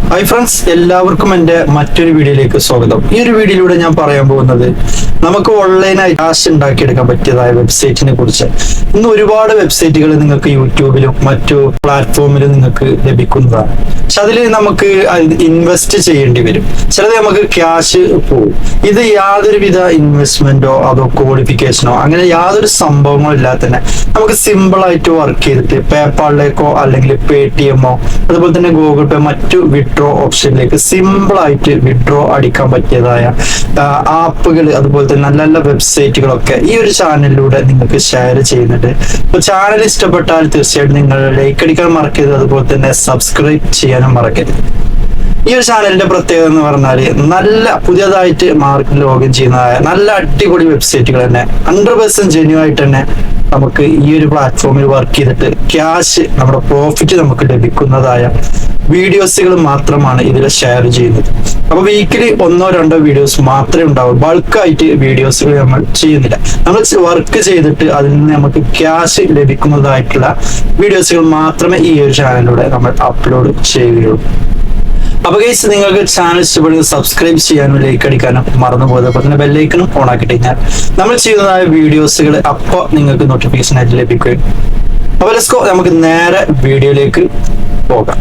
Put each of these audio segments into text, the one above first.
Hi friends, എല്ലാവർക്കും എൻ്റെ മറ്റൊരു വീഡിയോയിലേക്ക് സ്വാഗതം. ഈ ഒരു വീഡിയോയിലൂടെ ഞാൻ പറയാൻ പോകുന്നത് നമുക്ക് ഓൺലൈനായി കാശ് ഉണ്ടാക്കിയെടുക്കാൻ പറ്റിയതായ വെബ്സൈറ്റിനെ കുറിച്ച്. ഇന്ന് ഒരുപാട് വെബ്സൈറ്റുകൾ നിങ്ങൾക്ക് യൂട്യൂബിലും മറ്റു പ്ലാറ്റ്ഫോമിലും നിങ്ങൾക്ക് ലഭിക്കുന്നതാണ്. പക്ഷെ അതിൽ നമുക്ക് ഇൻവെസ്റ്റ് ചെയ്യേണ്ടി വരും. ചിലത് നമുക്ക് ക്യാഷ് പോകും. ഇത് യാതൊരുവിധ ഇൻവെസ്റ്റ്മെന്റോ അതോ ക്വാളിഫിക്കേഷനോ അങ്ങനെ യാതൊരു സംഭവങ്ങളോ ഇല്ലാതെ തന്നെ നമുക്ക് സിമ്പിൾ ആയിട്ട് വർക്ക് ചെയ്തിട്ട് പേപ്പാളിലേക്കോ അല്ലെങ്കിൽ പേടിഎമ്മോ അതുപോലെ തന്നെ ഗൂഗിൾ പേ മറ്റു വിഡ്രോ ഓപ്ഷനിലേക്ക് സിമ്പിൾ ആയിട്ട് വിഡ്രോ അടിക്കാൻ പറ്റിയതായ ആപ്പുകൾ അതുപോലെ തന്നെ നല്ല നല്ല വെബ്സൈറ്റുകളൊക്കെ ഈ ഒരു ചാനലിലൂടെ നിങ്ങൾക്ക് ഷെയർ ചെയ്യുന്നുണ്ട്. അപ്പൊ ചാനൽ ഇഷ്ടപ്പെട്ടാൽ തീർച്ചയായിട്ടും നിങ്ങൾ ലൈക്ക് അടിക്കാൻ മറക്കരുത്, അതുപോലെ തന്നെ സബ്സ്ക്രൈബ് ചെയ്യാനും മറക്കരുത്. ഈ ഒരു ചാനലിന്റെ പ്രത്യേകത എന്ന് പറഞ്ഞാല് നല്ല പുതിയതായിട്ട് മാർക്ക് ലോഗിൻ ചെയ്യുന്നതായ നല്ല അടിപൊളി വെബ്സൈറ്റുകൾ തന്നെ 100% ജെന്യൂ ആയിട്ട് തന്നെ നമുക്ക് ഈ ഒരു പ്ലാറ്റ്ഫോമിൽ വർക്ക് ചെയ്തിട്ട് ക്യാഷ് നമ്മുടെ പ്രോഫിറ്റ് നമുക്ക് ലഭിക്കുന്നതായ വീഡിയോസുകൾ മാത്രമാണ് ഇതിൽ ഷെയർ ചെയ്യുന്നത്. അപ്പൊ വീക്കിലി 1-2 വീഡിയോസ് മാത്രമേ ഉണ്ടാവൂ. ബൾക്കായിട്ട് വീഡിയോസുകൾ നമ്മൾ ചെയ്യുന്നില്ല. നമ്മൾ വർക്ക് ചെയ്തിട്ട് അതിൽ നിന്ന് നമുക്ക് ക്യാഷ് ലഭിക്കുന്നതായിട്ടുള്ള വീഡിയോസുകൾ മാത്രമേ ഈ ഒരു ചാനലിലൂടെ നമ്മൾ അപ്ലോഡ് ചെയ്യുകയുള്ളൂ. അപ്പൊ ഗൈസ്, നിങ്ങൾക്ക് ചാനൽ ഇഷ്ടപ്പെടുന്നത് സബ്സ്ക്രൈബ് ചെയ്യാനും ലൈക്ക് അടിക്കാനും മറന്നു പോയത്. അപ്പൊ തന്നെ ബെല്ലൈക്കനും ഓൺ ആക്കി കഴിഞ്ഞാൽ നമ്മൾ ചെയ്യുന്നതായ വീഡിയോസുകൾ അപ്പോൾ നിങ്ങൾക്ക് നോട്ടിഫിക്കേഷൻ ആയിട്ട് ലഭിക്കുകയും. അപ്പൊ ലെറ്റ്സ് ഗോ, നമുക്ക് നേരെ വീഡിയോയിലേക്ക് പോകാം.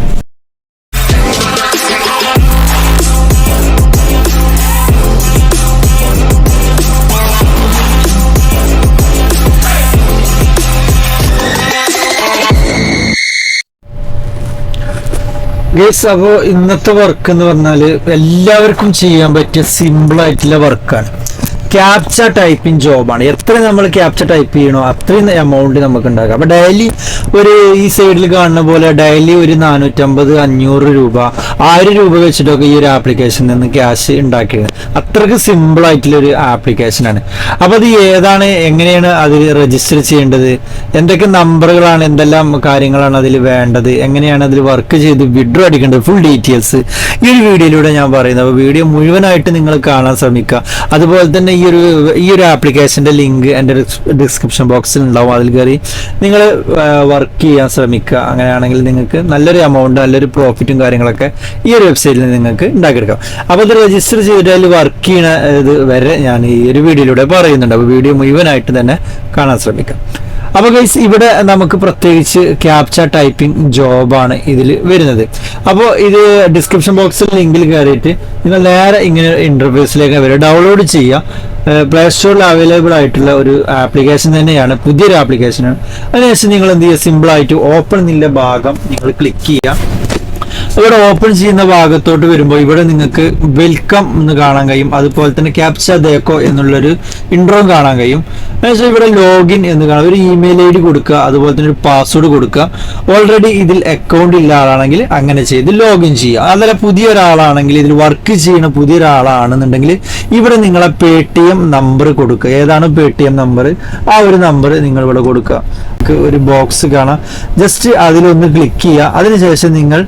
ഗൈസ്, അപ്പോൾ ഇന്നത്തെ വർക്ക് എന്ന് പറഞ്ഞാൽ എല്ലാവർക്കും ചെയ്യാൻ പറ്റിയ സിമ്പിൾ ആയിട്ടുള്ള വർക്കാണ്. ക്യാപ്ച ടൈപ്പിംഗ് ജോബാണ്. എത്ര നമ്മൾ ക്യാപ്ച ടൈപ്പ് ചെയ്യണോ അത്രയും എമൗണ്ട് നമുക്ക് ഉണ്ടാക്കാം. അപ്പോൾ ഡെയിലി ഒരു ഈ സൈഡിൽ കാണുന്ന പോലെ ഡെയിലി ഒരു 450-500 രൂപ 1000 രൂപ വെച്ചിട്ടൊക്കെ ഈ ഒരു ആപ്ലിക്കേഷനിൽ നിന്ന് ക്യാഷ് ഉണ്ടാക്കിയത്. അത്രയ്ക്ക് സിമ്പിൾ ആയിട്ടുള്ള ഒരു ആപ്ലിക്കേഷനാണ്. അപ്പോൾ അത് ഏതാണ്, എങ്ങനെയാണ് അതിൽ രജിസ്റ്റർ ചെയ്യേണ്ടത്, എന്തൊക്കെ നമ്പറുകളാണ്, എന്തെല്ലാം കാര്യങ്ങളാണ് അതിൽ വേണ്ടത്, എങ്ങനെയാണ് അതിൽ വർക്ക് ചെയ്ത് വിഡ്രോ അടിക്കേണ്ടത്, ഫുൾ ഡീറ്റെയിൽസ് ഈ ഒരു വീഡിയോയിലൂടെ ഞാൻ പറയുന്നത്. അപ്പോൾ വീഡിയോ മുഴുവനായിട്ട് നിങ്ങൾ കാണാൻ ശ്രമിക്കുക. അതുപോലെ തന്നെ ഈ ഒരു ആപ്ലിക്കേഷന്റെ ലിങ്ക് എൻ്റെ ഡിസ്ക്രിപ്ഷൻ ബോക്സിൽ ഉണ്ടാവും. അതിൽ കയറി നിങ്ങൾ വർക്ക് ചെയ്യാൻ ശ്രമിക്കുക. അങ്ങനെയാണെങ്കിൽ നിങ്ങൾക്ക് നല്ലൊരു എമൗണ്ട്, നല്ലൊരു പ്രോഫിറ്റും കാര്യങ്ങളൊക്കെ ഈ ഒരു വെബ്സൈറ്റിൽ നിങ്ങൾക്ക് ഉണ്ടാക്കിയെടുക്കാം. അപ്പോൾ ഇത് രജിസ്റ്റർ ചെയ്തിട്ട് അതിൽ വർക്ക് ചെയ്യണ ഇത് വരെ ഞാൻ ഈ ഒരു വീഡിയോയിലൂടെ പറയുന്നുണ്ട്. അപ്പോൾ വീഡിയോ മുഴുവനായിട്ട് തന്നെ കാണാൻ ശ്രമിക്കാം. അപ്പോൾ ഗൈസ്, ഇവിടെ നമുക്ക് പ്രത്യേകിച്ച് ക്യാപ്ച ടൈപ്പിംഗ് ജോബാണ് ഇതിൽ വരുന്നത്. അപ്പോൾ ഇത് ഡിസ്ക്രിപ്ഷൻ ബോക്സിൽ ലിങ്കിൽ കയറിയിട്ട് നിങ്ങൾ നേരെ ഇങ്ങനെ ഇന്റർഫേസിലേക്ക് വരിക. ഡൗൺലോഡ് ചെയ്യുക. പ്ലേ സ്റ്റോറിൽ അവൈലബിൾ ആയിട്ടുള്ള ഒരു ആപ്ലിക്കേഷൻ തന്നെയാണ്, പുതിയൊരു ആപ്ലിക്കേഷനാണ്. അതിനുശേഷം നിങ്ങൾ എന്ത് ചെയ്യുക, സിമ്പിളായിട്ട് ഓപ്പൺ എന്നുള്ള ഭാഗം നിങ്ങൾ ക്ലിക്ക് ചെയ്യുക. ഇവിടെ ഓപ്പൺ ചെയ്യുന്ന ഭാഗത്തോട്ട് വരുമ്പോൾ ഇവിടെ നിങ്ങൾക്ക് വെൽക്കം എന്ന് കാണാൻ കഴിയും. അതുപോലെ തന്നെ ക്യാപ്ച ദേക്കോ എന്നുള്ളൊരു ഇൻട്രോ കാണാൻ കഴിയും. എന്നുവെച്ചാൽ ഇവിടെ ലോഗിൻ എന്ന് കാണാം. ഒരു ഇമെയിൽ ID കൊടുക്കുക, അതുപോലെ തന്നെ ഒരു പാസ്വേഡ് കൊടുക്കുക. ഓൾറെഡി ഇതിൽ അക്കൗണ്ട് ഇല്ല ആളാണെങ്കിൽ അങ്ങനെ ചെയ്ത് ലോഗിൻ ചെയ്യുക. അതല്ല പുതിയൊരാളാണെങ്കിൽ, ഇതിൽ വർക്ക് ചെയ്യുന്ന പുതിയൊരാളാണെന്നുണ്ടെങ്കിൽ ഇവിടെ നിങ്ങളെ പേടിഎം നമ്പർ കൊടുക്കുക. ഏതാണ് പേടിഎം നമ്പർ, ആ ഒരു നമ്പർ നിങ്ങൾ ഇവിടെ കൊടുക്കുക. ഒരു ബോക്സ് കാണാം, ജസ്റ്റ് അതിലൊന്ന് ക്ലിക്ക് ചെയ്യുക. അതിനുശേഷം നിങ്ങൾ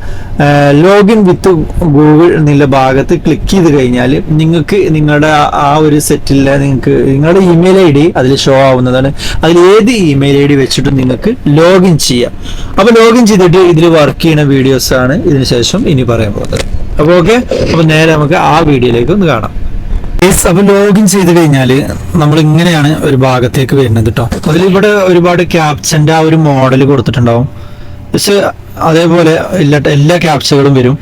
ലോഗിൻ വിത്ത് ഗൂഗിൾ എന്നുള്ള ഭാഗത്ത് ക്ലിക്ക് ചെയ്ത് കഴിഞ്ഞാൽ നിങ്ങൾക്ക് നിങ്ങളുടെ ആ ഒരു സെറ്റിലെ നിങ്ങൾക്ക് നിങ്ങളുടെ ഇമെയിൽ ID അതിൽ ഷോ ആവുന്നതാണ്. അതിൽ ഏത് ഇമെയിൽ ID വെച്ചിട്ടും നിങ്ങൾക്ക് ലോഗിൻ ചെയ്യാം. അപ്പോൾ ലോഗിൻ ചെയ്തിട്ട് ഇതിൽ വർക്ക് ചെയ്യുന്ന വീഡിയോസ് ആണ് ഇതിനുശേഷം ഇനി പറയാൻ പോകുന്നത്. അപ്പോൾ ഓക്കെ, അപ്പോൾ നേരെ നമുക്ക് ആ വീഡിയോയിലേക്ക് ഒന്ന് കാണാം. അപ്പോൾ ലോഗിൻ ചെയ്ത് കഴിഞ്ഞാൽ നമ്മൾ ഇങ്ങനെയാണ് ഒരു ഭാഗത്തേക്ക് വരുന്നത് കേട്ടോ. അതിലിവിടെ ഒരുപാട് ക്യാപ്ചന്റെ ആ ഒരു മോഡൽ കൊടുത്തിട്ടുണ്ടാവും. പക്ഷെ അതേപോലെ എല്ലാ ക്യാപ്ചകളും വരും.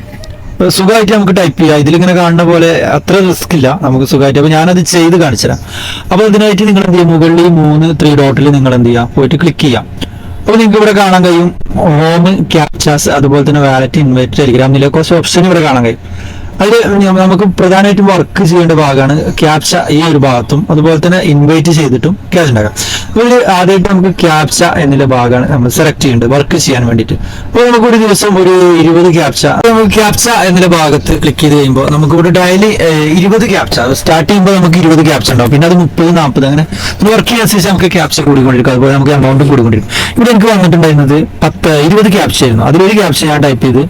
സുഖമായിട്ട് നമുക്ക് ടൈപ്പ് ചെയ്യാം. ഇതിലിങ്ങനെ കാണുന്ന പോലെ അത്ര റിസ്ക് ഇല്ല, നമുക്ക് സുഖമായിട്ട്. അപ്പോൾ ഞാനത് ചെയ്ത് കാണിച്ചുതരാം. അപ്പോൾ ഇതിനായിട്ട് നിങ്ങൾ എന്ത് ചെയ്യുക, മുകളിൽ 3 ഡോട്ടിൽ നിങ്ങൾ എന്ത് ചെയ്യുക, പോയിട്ട് ക്ലിക്ക് ചെയ്യാം. അപ്പോൾ നിങ്ങൾക്ക് ഇവിടെ കാണാൻ കഴിയും ഹോം, ക്യാപ്ചാസ്, അതുപോലെ തന്നെ വാലറ്റ്, ഇൻവൈറ്റ്, ടെലിഗ്രാം എന്നില്ല കുറച്ച് ഓപ്ഷൻ ഇവിടെ കാണാൻ കഴിയും. അതിൽ നമുക്ക് പ്രധാനമായിട്ടും വർക്ക് ചെയ്യേണ്ട ഭാഗമാണ് ക്യാപ്ച ഈ ഒരു ഭാഗത്തും, അതുപോലെ തന്നെ ഇൻവൈറ്റ് ചെയ്തിട്ടും ക്യാഷ് ഉണ്ടാക്കാം. അപ്പോൾ ഇതിൽ ആദ്യമായിട്ട് നമുക്ക് ക്യാപ്ച എന്നുള്ള ഭാഗമാണ് നമ്മൾ സെലക്ട് ചെയ്യേണ്ടത് വർക്ക് ചെയ്യാൻ വേണ്ടിയിട്ട്. അപ്പോൾ നമുക്ക് ഒരു ദിവസം ഒരു 20 ക്യാപ്ച, നമുക്ക് ക്യാപ്ച എന്നുള്ള ഭാഗത്ത് ക്ലിക്ക് ചെയ്ത് കഴിയുമ്പോൾ നമുക്ക് ഇവിടെ ഡെയിലി 20 ക്യാപ്ച സ്റ്റാർട്ട് ചെയ്യുമ്പോൾ നമുക്ക് 20 ക്യാപ്ച ഉണ്ടാവും. പിന്നെ അത് 30-40 അങ്ങനെ വർക്ക് ചെയ്യാനുസരിച്ച് നമുക്ക് ക്യാപ്ച കൂടിക്കൊണ്ടിരിക്കും. അതുപോലെ നമുക്ക് എമൗണ്ടും കൂടിക്കൊണ്ടിരിക്കും. ഇവിടെ എനിക്ക് വന്നിട്ടുണ്ടായിരുന്നത് 20 ക്യാപ്ച ആയിരുന്നു. അതിലൊരു ക്യാപ്ച ഞാൻ ടൈപ്പ് ചെയ്ത്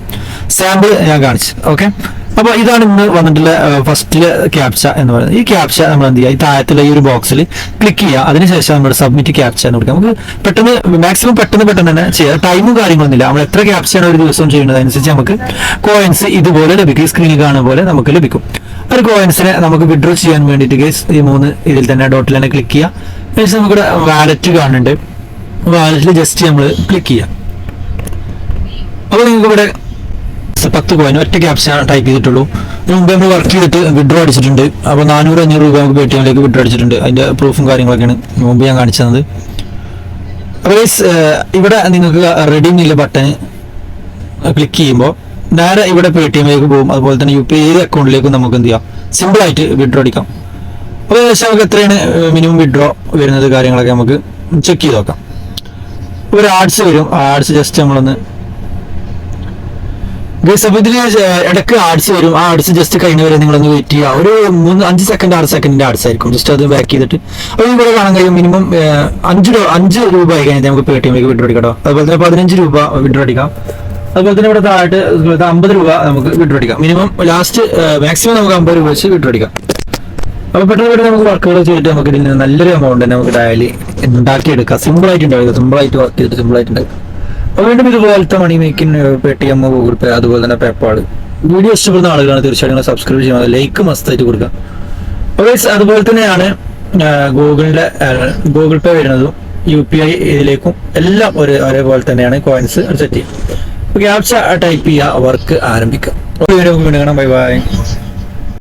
സാമ്പിൾ ഞാൻ കാണിച്ചു. ഓക്കെ, അപ്പൊ ഇതാണ് ഇന്ന് വന്നിട്ടുള്ള ഫസ്റ്റിലെ ക്യാപ്ച എന്ന് പറയുന്നത്. ഈ ക്യാപ്ച നമ്മൾ എന്ത് ചെയ്യുക, ഈ താഴത്തുള്ള ഈ ഒരു ബോക്സിൽ ക്ലിക്ക് ചെയ്യുക. അതിനുശേഷം നമ്മൾ സബ്മിറ്റ് ക്യാപ്ച എന്ന് കൊടുക്കുക. നമുക്ക് പെട്ടെന്ന് മാക്സിമം പെട്ടെന്ന് തന്നെ ചെയ്യാം. ടൈമും കാര്യങ്ങളൊന്നുമില്ല. നമ്മൾ എത്ര ക്യാപ്ചയാണ് ഒരു ദിവസം ചെയ്യുന്നത് അനുസരിച്ച് നമുക്ക് കോയിൻസ് ഇതുപോലെ ലഭിക്കും. ഈ സ്ക്രീനിൽ കാണുന്ന പോലെ നമുക്ക് ലഭിക്കും. ഒരു കോയിൻസിനെ നമുക്ക് വിഡ്രോ ചെയ്യാൻ വേണ്ടിയിട്ട് ഗൈസ് ഈ 3 ഇതിൽ തന്നെ ഡോട്ടിൽ തന്നെ ക്ലിക്ക് ചെയ്യുക. ഗൈസ് നമുക്കിവിടെ വാലറ്റ് കാണുന്നുണ്ട്. വാലറ്റിൽ ജസ്റ്റ് നമ്മൾ ക്ലിക്ക് ചെയ്യാം. അപ്പോൾ നിങ്ങൾക്ക് ഇവിടെ 10 കോയിൻ ഒറ്റ ക്യാപ്ച ടൈപ്പ് ചെയ്തിട്ടുള്ളൂ. ഇതിന് മുമ്പ് നമ്മൾ വർക്ക് ചെയ്തിട്ട് വിഡ്രോ അടിച്ചിട്ടുണ്ട്. അപ്പോൾ 400-500 രൂപ നമുക്ക് പേടിഎമ്മിലേക്ക് വിഡ്രോ അടിച്ചിട്ടുണ്ട്. അതിന്റെ പ്രൂഫും കാര്യങ്ങളൊക്കെയാണ് മുമ്പ് ഞാൻ കാണിച്ചു തന്നത്. അപ്പോൾ ഇവിടെ നിങ്ങൾക്ക് റെഡീം എന്നുള്ള ബട്ടൺ ക്ലിക്ക് ചെയ്യുമ്പോൾ നേരെ ഇവിടെ പേടിഎമ്മിലേക്ക് പോകും. അതുപോലെ തന്നെ UPI ഏത് അക്കൗണ്ടിലേക്കും നമുക്ക് എന്ത് ചെയ്യാം, സിമ്പിൾ ആയിട്ട് വിഡ്രോ അടിക്കാം. അപ്പോൾ ഏകദേശം നമുക്ക് എത്രയാണ് മിനിമം വിഡ്രോ വരുന്നത് കാര്യങ്ങളൊക്കെ നമുക്ക് ചെക്ക് ചെയ്ത് നോക്കാം. ഒരു ആഡ്സ് വരും. ആഡ്സ് ജസ്റ്റ് നമ്മളൊന്ന് ഗൈസ്, അപ്പോൾ ഇതിൽ ഇടയ്ക്ക് ആഡ്സ് വരും. ആ ആഡ്സ് ജസ്റ്റ് കഴിഞ്ഞ വരെ നിങ്ങളൊന്ന് വെയിറ്റ് ചെയ്യുക. ഒരു 5 സെക്കൻഡ് 6 സെക്കൻഡിന്റെ ആഡ്സ് ആയിരിക്കും. ജസ്റ്റ് അത് ബാക്ക് ചെയ്തിട്ട് അപ്പോൾ ഇവിടെ കാണാൻ കഴിയും മിനിമം 5 രൂപ ആയി കഴിഞ്ഞാൽ നമുക്ക് പേടിഎമ്മിലേക്ക് വിഡ്രോ അടിക്കാം കേട്ടോ. അതുപോലെ തന്നെ 15 രൂപ വിഡ്രോ അടിക്കാം. അതുപോലെ തന്നെ ഇവിടെ താഴെ 50 രൂപ നമുക്ക് വിഡ്രോ അടിക്കാം. മിനിമം ലാസ്റ്റ് മാക്സിമം നമുക്ക് 50 രൂപ വെച്ച് വിഡ്രോ അടിക്കാം. അപ്പോൾ പെട്ടെന്ന് നമുക്ക് വർക്കുകൾ ചെയ്തിട്ട് നമുക്ക് ഇതിൽ നിന്ന് നല്ലൊരു എമൗണ്ട് തന്നെ നമുക്ക് ഡയലി ഉണ്ടാക്കിയെടുക്കാം. സിമ്പിളായിട്ട് ഉണ്ടാവുക, സിമ്പിളായിട്ട് വർക്ക് ചെയ്തിട്ട് സിമ്പിളായിട്ട് ഉണ്ടാകും. അപ്പോൾ വീണ്ടും ഇതുപോലത്തെ മണി മേക്കിംഗ് പേടിഎം, ഗൂഗിൾ പേ, അതുപോലെ തന്നെ പേപ്പാൾ വീഡിയോ ഇഷ്ടപ്പെടുന്ന ആളുകളാണ് തീർച്ചയായിട്ടും സബ്സ്ക്രൈബ് ചെയ്യുന്നത്. ലൈക്ക് മസ്തായിട്ട് കൊടുക്കുക. അപ്പോൾ അതുപോലെ തന്നെയാണ് ഗൂഗിൾ പേ വരുന്നതും UPI ഇതിലേക്കും എല്ലാം ഒരേപോലെ തന്നെയാണ് കോയിൻസ് സെറ്റ് ചെയ്യുക. അപ്പോൾ ക്യാപ്ച ടൈപ്പ് ചെയ്യുക, വർക്ക് ആരംഭിക്കുക. വീഡിയോ കാണാം. Bye bye.